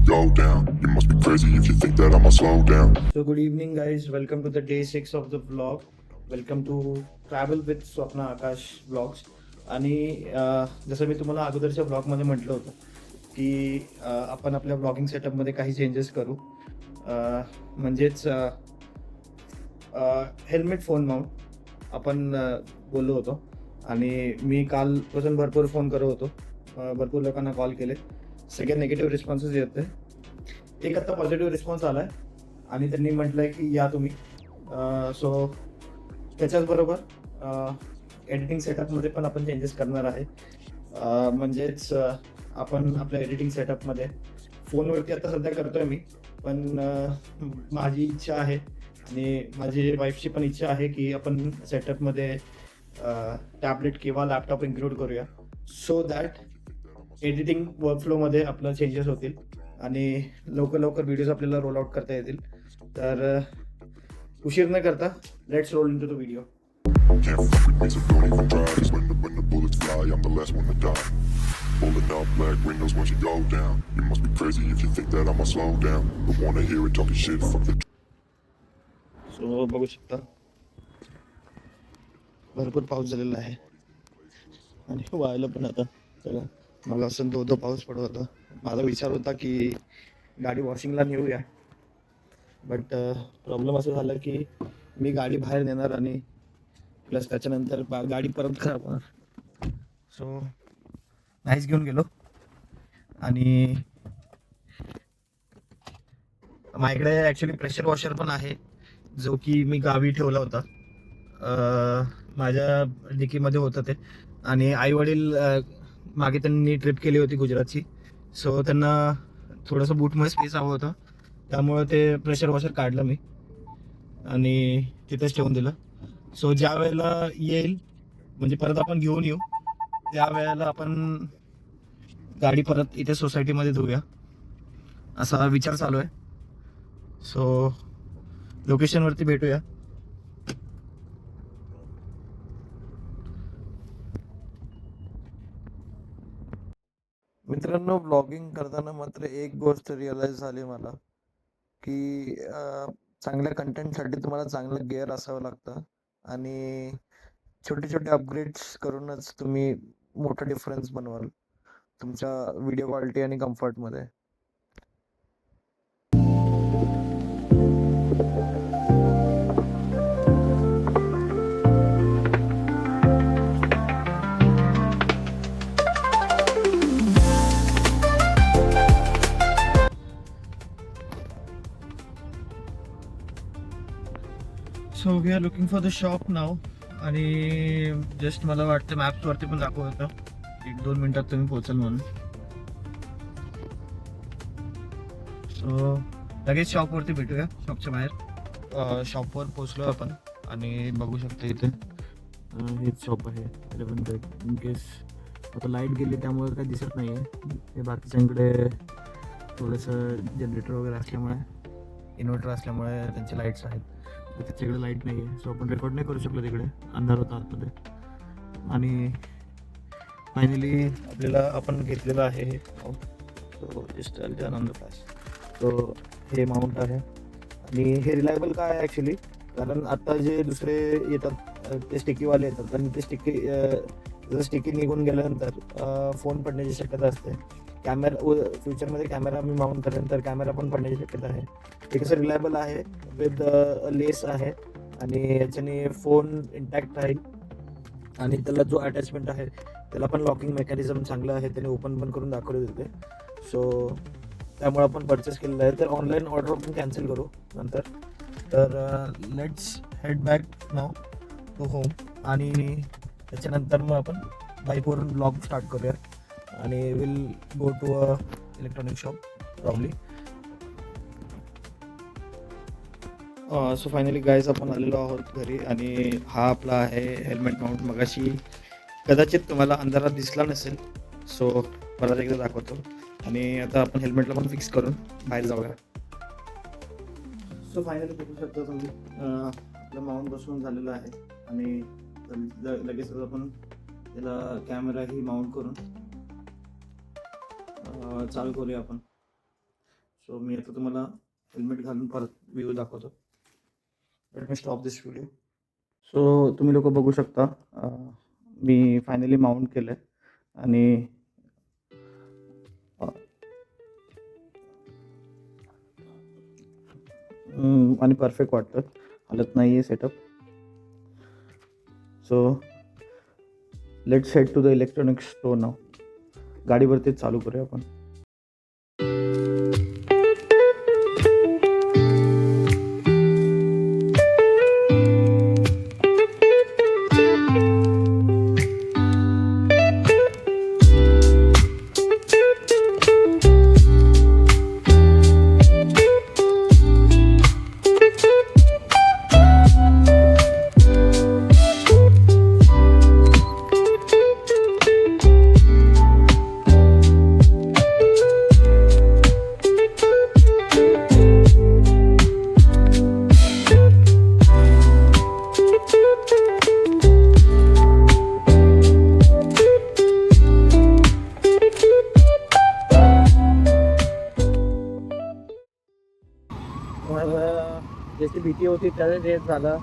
go down. You must be crazy if you think that I'ma slow down. So good evening guys, welcome to the day 6 of the vlog. Welcome to Travel with Swapna Akash Vlogs. आणि जसं मी तुम्हाला अगोदरच्या ब्लॉगमध्ये म्हटलं होतं की आपण आपल्या ब्लॉगिंग सेटअपमध्ये काही चेंजेस करू, म्हणजेच हेल्मेट फोन माउंट आपण बोललो होतो. आणि मी कालपासून भरपूर फोन करत होतो, भरपूर लोकांना कॉल केले, सगळे निगेटिव्ह रिस्पॉन्सेस येते. एक आता पॉझिटिव्ह रिस्पॉन्स आला आहे आणि त्यांनी म्हटलं आहे की या तुम्ही. सो त्याच्याचबरोबर एडिटिंग सेटअपमध्ये पण आपण चेंजेस करणार आहे. म्हणजेच आपण आपल्या एडिटिंग सेटअपमध्ये फोनवरती आता सध्या करतोय मी, पण माझी इच्छा आहे आणि माझी वाईफची पण इच्छा आहे की आपण सेटअपमध्ये टॅबलेट किंवा लॅपटॉप इन्क्लूड करूया, सो दॅट एडिटिंग वर्कफ्लोमध्ये आपलं चेंजेस होतील आणि लवकर व्हिडिओज आपल्याला रोल आउट करता येतील. तर उशीर न करता let's roll into the video. Can't fuck with me, so don't even try. 'Cause when the bullets fly, I'm the last one to die. Pulling up black windows once you go down. You must be crazy if you think that I'ma slow down. Don't wanna hear it talking shit, fuck the. So बघू शकता भरपूर पाऊस झालेला आहे आणि व्हायला पण आता चला. मग असं दो पाऊस पडत होता. माझा विचार होता की गाडी वॉशिंगला नेऊया, बट प्रॉब्लेम असं झाला की मी गाडी बाहेर नेणार आणि प्लस त्याच्यानंतर गाडी परत खराब होणार. सो नाहीच घेऊन गेलो. आणि माझ्याकडे ॲक्च्युली प्रेशर वॉशर पण आहे, जो की मी गावी ठेवला होता. माझ्या डिकीमध्ये होतं ते. आणि आईवडील मागे त्यांनी ट्रिप केली होती गुजरातची, सो त्यांना थोडंसं बूटमध्ये स्पेस हवं होतं, त्यामुळं ते प्रेशर वॉशर काढलं मी आणि तिथेच ठेवून दिलं. सो ज्या वेळेला येईल, म्हणजे परत आपण घेऊन येऊ, त्या वेळेला आपण गाडी परत इथे सोसायटीमध्ये धुऊया असा विचार चालू आहे. सो लोकेशनवरती भेटूया. मित्रांनो, ब्लॉगिंग करताना मात्र एक गोष्ट रिअलाइज झाली मला की चांगल्या कंटेंटसाठी तुम्हाला चांगलं गिअर असावं लागतं आणि छोटे छोटे अपग्रेड्स करूनच तुम्ही मोठा डिफरन्स बनवाल तुमच्या व्हिडिओ क्वालिटी आणि कम्फर्टमध्ये. So we are looking for the shop now. आणि जस्ट मला वाटतं मॅप्सवरती पण दाखवत होतं 1-2 मिनिटात तुम्ही पोहोचाल म्हणून. सो लगेच शॉपवरती भेटूया, शॉपच्या बाहेर. शॉपवर पोचलो आपण आणि बघू शकता इथे हेच शॉप आहे 1100. इन केस आता लाईट गेली त्यामुळे काही दिसत नाही आहे. हे बाकीच्यांकडे थोडंसं जनरेटर वगैरे असल्यामुळे, इन्व्हर्टर असल्यामुळे त्यांचे लाईट्स आहेत, त्याच्याकडे लाईट नाही आहे. सो आपण रेकॉर्ड नाही करू शकलो, तिकडे अंधार होता आतमध्ये. आणि फायनली आपल्याला आपण घेतलेलं आहे हे mount. So just on the flash. So हे माउंट आहे आणि हे रिलायबल काय आहे ॲक्च्युली, कारण आता जे दुसरे येतात ते स्टिकीवाले येतात आणि ते जर स्टिकी निघून गेल्यानंतर फोन पडण्याची शक्यता असते. फ्युचरमध्ये कॅमेरा मी माउंट करेन तर कॅमेरा पण पडण्याची शक्यता आहे. ते कसं रिलायबल आहे, विथ लेस आहे आणि याच्याने फोन इंटॅक्ट राहील आणि त्याला जो अटॅचमेंट आहे त्याला पण लॉकिंग मेकॅनिझम चांगलं आहे, त्याने ओपन पण करून दाखवले देते. सो त्यामुळे आपण परचेस केलेलं आहे. तर ऑनलाईन ऑर्डर आपण कॅन्सल करू नंतर. तर let's head back now to home आणि त्याच्यानंतर मग आपण बाईकवरून ब्लॉग स्टार्ट करूया आणि will go to a electronic shop probably. So finally guys आपण आलेलो आहोत घरी आणि हा आपला आहे हेल्मेट माउंट. मगाशी कदाचित तुम्हाला अंधारात दिसला नसेल, सो परत एकदा दाखवतो. आणि आता आपण हेल्मेटला पण फिक्स करून बाहेर जाऊया. सो फायनली बघू शकता तुम्ही आपलं माउंट बसवून झालेलं आहे आणि लगेच आपण त्याला कॅमेराही माउंट करून चालू करूया आपण. सो मी आता तुम्हाला हेल्मेट घालून परत व्ह्यू दाखवतो. लेट मी स्टॉप दिस व्हिडिओ. सो तुम्ही लोक बघू शकता, मी फायनली माउंट केलं आहे आणि आणि परफेक्ट वाटतं, हलत नाही आहे setup. So let's head to the electronics store now. गाडीवरतीच चालू करूया आपण. जशी भीती होती त्याने रेस झाला.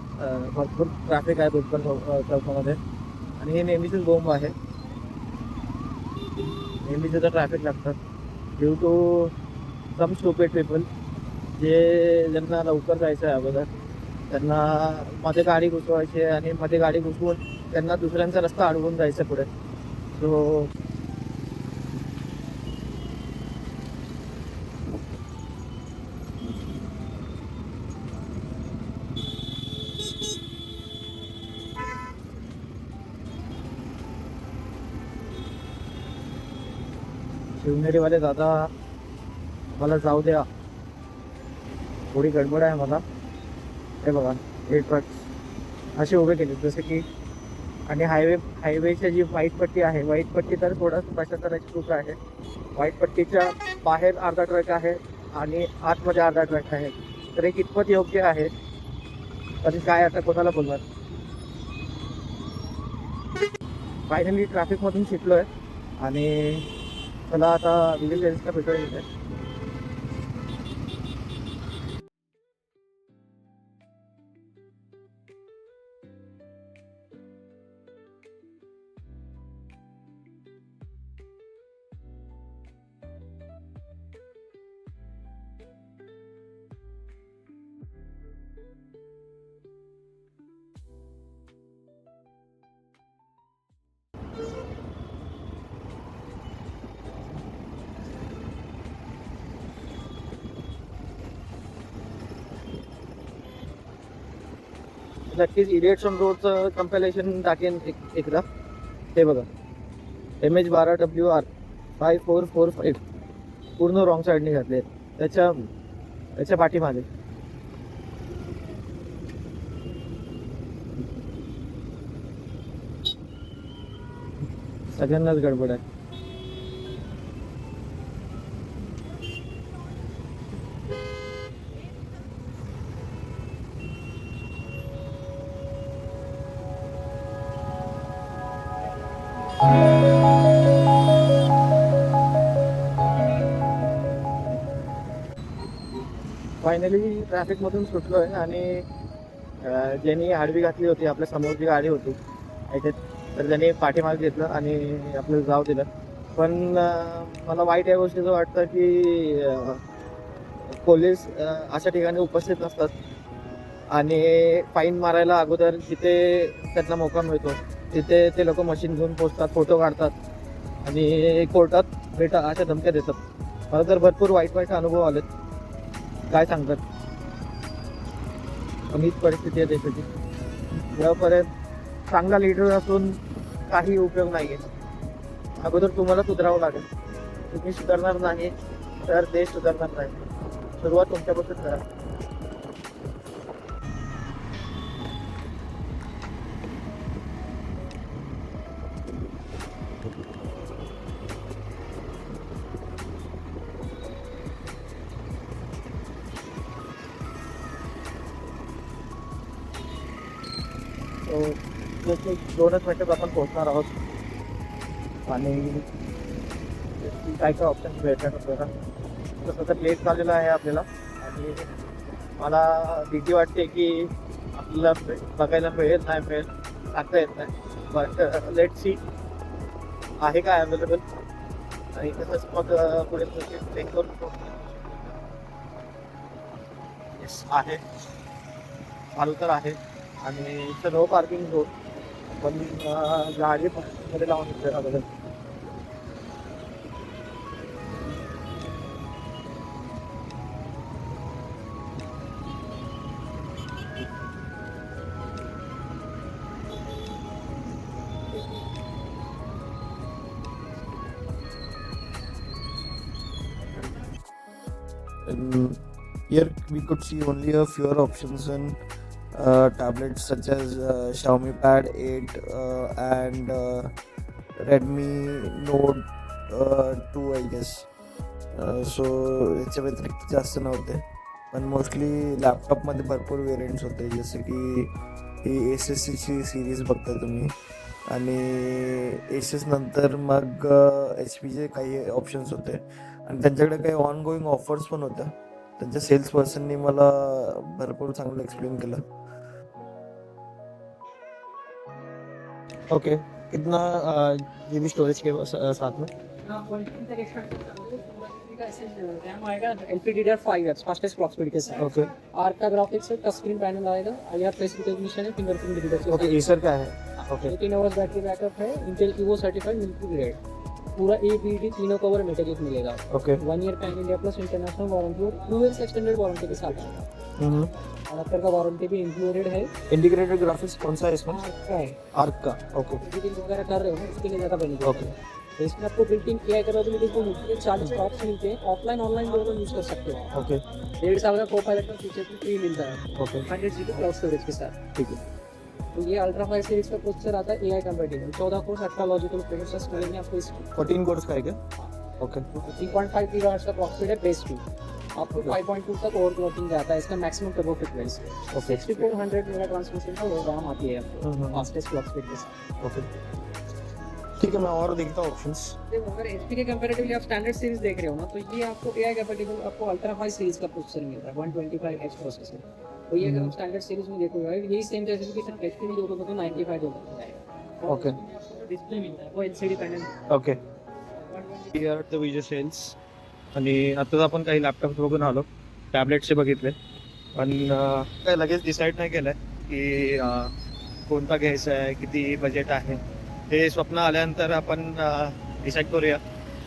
भरपूर ट्रॅफिक आहे भोकर चौकामध्ये आणि हे नेहमीचीच बोंब आहे. नेहमीच तर ट्रॅफिक लागतात due to some stupid people ज्यांना लवकर जायचं आहे अगोदर. त्यांना मध्ये गाडी घुसवायची आणि मध्ये गाडी घुसवून त्यांना दुसऱ्यांचा रस्ता अडवून जायचं पुढे. सो शिवनेरीवाले दादा मला जाऊ द्या, थोडी गडबड आहे मला. हे बघा हे ट्रक्स असे उभे केले जसे की. आणि हायवेची जी व्हाईट पट्टी आहे, व्हाईट पट्टी तर थोडंसं प्रशासनाची चूक आहे. व्हाईट पट्टीच्या बाहेर अर्धा ट्रक आहे आणि आतमध्ये अर्धा ट्रक आहे. तर हे कितपत योग्य आहे तरी काय आता कोणाला बोलणार. फायनली ट्रॅफिकमधून शिकलो आहे आणि चला आता विजिटर्सला भेटूया इथे. नक्कीच इडियट्सन रोडचं कंपॅरिझन टाकेन एकदा. हे बघा MH12WR 5445 पूर्ण रॉंग साईडने घातले. त्याच्या पाठीमागे सगळ्यांनाच गडबड आहे. फायनली ट्रॅफिकमधून सुटलो आहे आणि ज्यांनी आडवी घातली होती आपल्या समोरची गाडी होती इथे, तर त्यांनी पाठीमागे घेतलं आणि आपल्याला जाऊ दिलं. पण मला वाईट या गोष्टीचं वाटतं की पोलीस अशा ठिकाणी उपस्थित नसतात आणि फाईन मारायला अगोदर जिथे त्यांना मोका मिळतो तिथे ते लोक मशीन घेऊन पोचतात, फोटो काढतात आणि कोर्टात भेटा अशा धमक्या देतात. मला तर भरपूर वाईट अनुभव आलेत. काय सांगतात, हीच परिस्थिती आहे देशाची. यापर्यंत चांगला लीडर असून काही उपयोग नाही आहे. अगोदर तुम्हाला सुधारावं लागेल. तुम्ही सुधारणार नाही तर देश सुधारणार नाही. सुरुवात तुमच्यापासून करा. दोनच मिनिटात आपण पोहोचणार आहोत आणि काय काय ऑप्शन भेटणार आपल्याला तसं तर लेट झालेलं आहे आपल्याला आणि मला भीती वाटते की आपल्याला बघायला मिळेल नाही मिळेल सांगता येत नाही बट लेट सी आहे काय अवेलेबल आणि तसंच मग पुढे चेक करून येस आहे चालू तर आहे आणि इथं नो पार्किंग झोन पण गाडी मध्ये लावून घेतलं available. Here we could see only a fewer options in tablets such as Xiaomi Pad 8 and Redmi Note 2 I guess. So याच्या व्यतिरिक्त जास्त नव्हते पण मोस्टली लॅपटॉपमध्ये भरपूर वेरियंट्स होते जसे की ही एस-ची सिरीज बघता तुम्ही आणि एस नंतर मग HP काही ऑप्शन्स होते आणि त्यांच्याकडे काही ऑन गोईंग ऑफर्स पण होत्या. त्यांच्या सेल्स पर्सननी मला भरपूर चांगलं एक्सप्लेन केलं. ओके कितना GB स्टोरेज के साथ में रैम आएगा LPDDR5 फास्टेस्ट क्लॉक स्पीड के साथ. ओके आर्क का ग्राफिक्स है, टच स्क्रीन पैनल आएगा, IR फेस रिकॉग्निशन है, फिंगरप्रिंट डिटेक्शन. ओके एसर का है. ओके 18 आवर्स बैटरी बैकअप है, Intel Evo certified military grade, पूरा ABD तीनों कवर मेटेलिक मिलेगा. ओके 1 ईयर पैन इंडिया प्लस इंटरनेशनल वारंटी और 2 इयर्स एक्सटेंडेड वारंटी के साथ आएगा. अडाप्टर का वारंटी भी इंक्लूडेड है. इंटीग्रेटेड ग्राफिक्स कौन सा है इसमें? आर्क का है, आर्क का. ओके एडिटिंग वगैरह कर रहे हो ना, इसके लिए ज़्यादा बेनिफिट ओके है. तो इसमें आपको बिल्ट इन AI कैपेबिलिटी को मिलती है, 40 प्रॉप्स मिलते हैं, ऑफलाइन ऑनलाइन दोनों यूज कर सकते हो. ओके 1.5 साल का को-पायलट का फीचर भी फ्री मिलता है ओके 100 GB क्लाउड स्टोरेज के साथ. ठीक है. तो ये अल्ट्रा 5 सीरीज का प्रोसेसर आता है AI compatible, 14 core 18 logical processors मिलेंगे आपको इसमें. 14 कोर्स का है क्या? ओके 3.5 गीगाहर्ट्ज का क्लॉक स्पीड है बेस 2. आपको 5.2 तक ओवर क्लॉकिंग आता है, इसका maximum turbo frequency. Okay 6400 mega transmission का रैम आती है आपको हम्म. फास्टेस्ट क्लॉक स्पीड के साथ. ओके ठीक है मैं और देखता हूँ ऑप्शंस. अगर HP के कंपैरेटिवली आप स्टैंडर्ड सीरीज देख रहे हो ना, तो ये आपको AI कंपैटिबल आपको अल्ट्रा 5 सीरीज का प्रोसेसर मिलता है, 125H प्रोसेसर. तो ये अगर आप स्टैंडर्ड सीरीज में देखोगे यही सेम स्पेसिफिकेशन HP में देखोगे तो 95 होता है. ओके डिस्प्ले मिलता है वो LCD panel. Okay here the Vijay Sales आणि आताच आपण काही लॅपटॉप्स बघून आलो, टॅबलेटचे बघितले पण काय लगेच डिसाईड नाही केलं की कोणता घ्यायचा आहे, किती बजेट आहे. हे स्वप्न आल्यानंतर आपण डिसाईड करूया,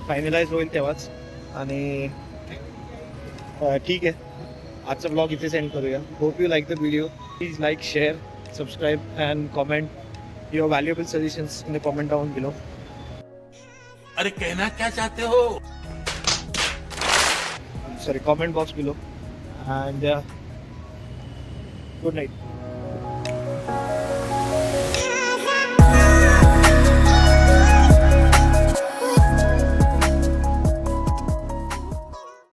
फायनलाइज होईल तेव्हाच. आणि ठीक आहे आजचा ब्लॉग इथे सेंड करूया. Hope you like the video. Please like share subscribe and comment your valuable suggestions in the comment down below. अरे कहना क्या चाहते हो? Sorry, comment box below and good night.